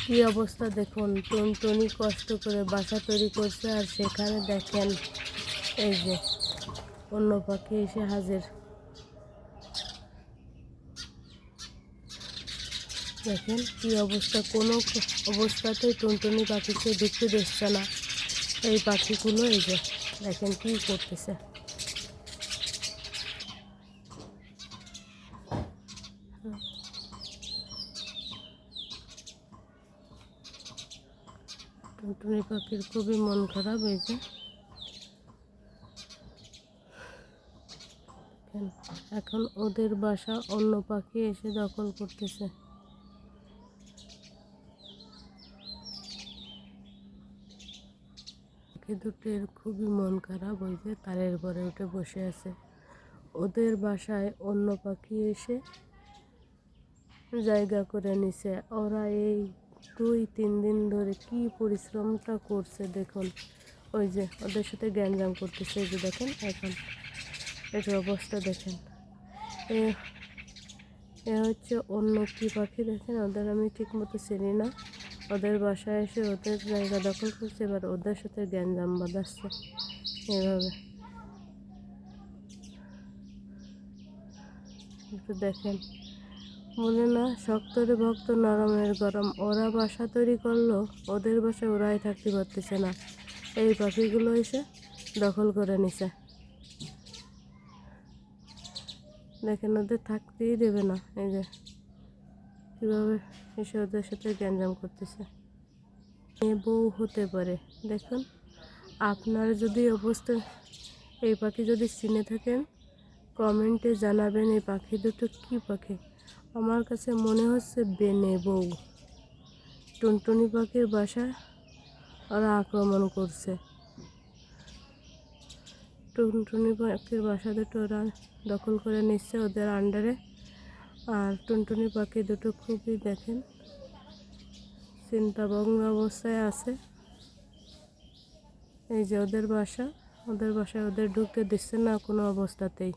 কি অবস্থা দেখুন, টুনটুনি কষ্ট করে বাসা তৈরি করছে আর সেখানে দেখেন এই যে অন্য পাখি এসে হাজির। দেখেন কি অবস্থা, কোনো অবস্থাতেই টুনটুনি পাখিকে ঢুকতে দিচ্ছে না। এই পাখিগুলো এই যে দেখেন কি করতেছে। টুনটুনি পাখির খুবই মন খারাপ। এই যে এখন ওদের বাসা অন্য পাখি এসে দখল করতেছে। পাখি দুটির খুবই মন খারাপ। ওই যে তারের পরে উঠে বসে আছে। ওদের বাসায় অন্য পাখি এসে জায়গা করে নিছে। ওরা এই 2-3 দিন ধরে কি পরিশ্রমটা করছে দেখুন। ওই যে ওদের সাথে গ্যাঞ্জাম করতেছে। এই যে দেখেন এখন এটার অবস্থা দেখেন। এ হচ্ছে অন্য কি পাখি দেখেন। ওদের আমি ঠিক মতো চিনি না। ওদের বাসায় এসে ওদের জায়গা দখল করছে, এবার ওদের সাথে গ্যাঞ্জাম বাঁধাচ্ছে এভাবে। একটু দেখেন, বলে না শক্তরে ভক্ত নরমের গরম। ওরা বাসা তৈরি করলো, ওদের বাসায় ওরাই থাকতে পারতেছে না। এই পাখিগুলো এসে দখল করে নিছে। দেখেন ওদের থাকতেই দেবে না। এই যে কীভাবে এসে ওদের সাথে গ্যাঞ্জাম করতেছে। মেয়ে বউ হতে পারে। দেখুন, আপনার যদি অবস্থা এই পাখি যদি চিনে থাকেন কমেন্টে জানাবেন। এই পাখি দুটো কী পাখি? আমার কাছে মনে হচ্ছে বেনে বউ। টুনটুনি পাখির বাসা ওরা আক্রমণ করছে। টুনটুনি পাখির বাসা দুটো ওরা দখল করে নিচ্ছে ওদের আন্ডারে। আর টুনটুনি পাখি দুটো খুবই দেখেন চিন্তাভঙ্গ অবস্থায় আছে। এই যে ওদের বাসায় ওদের ঢুকতে দিচ্ছে না কোনো অবস্থাতেই।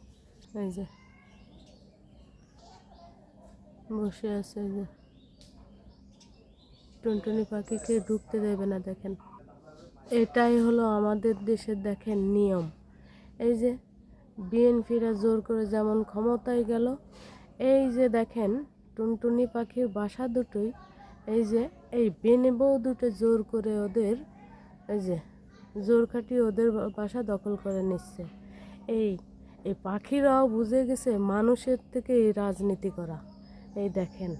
এই যে বসে আছে, এই যে টুনটুনি পাখিকে ঢুকতে দেবে না। দেখেন এটাই হলো আমাদের দেশের দেখেন নিয়ম। এই যে বিএনপিরা জোর করে যেমন ক্ষমতায় গেল, এই যে দেখেন টুনটুনি পাখির বাসা দুটোই এই যে এই বেনে বউ দুটো জোর করে ওদের এই যে জোর খাটিয়ে ওদের বাসা দখল করে নিচ্ছে। এই এই পাখিরাও বুঝে গেছে মানুষের থেকে এই রাজনীতি করা। এই দেখেন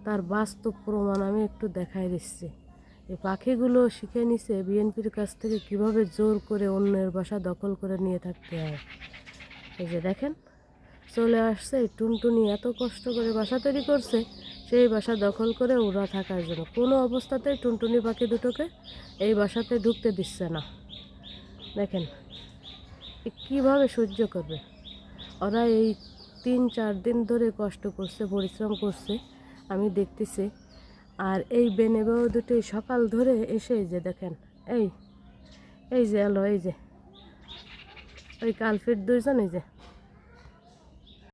তার বাস্তব প্রমাণ আমি একটু দেখাই দিচ্ছি। এই পাখিগুলো শিখে নিছে বিএনপির কাছ থেকে কিভাবে জোর করে অন্যের বাসা দখল করে নিয়ে থাকতে হয়। এই যে দেখেন চলে আসছে। এই টুনটুনি এত কষ্ট করে বাসা তৈরি করছে, সেই বাসা দখল করে ওরা থাকার জন্য কোনো অবস্থাতেই টুনটুনি পাখি দুটোকে এই বাসাতে ঢুকতে দিচ্ছে না। দেখেন কিভাবে সহ্য করবে ওরা। এই 3-4 দিন ধরে কষ্ট করছে, পরিশ্রম করছে, আমি দেখতেছি। আর এই বেনে বউ দুটি সকাল ধরে এসে যে দেখেন এই যে এলো, এই যে ওই কালফিট দুইজন এই যে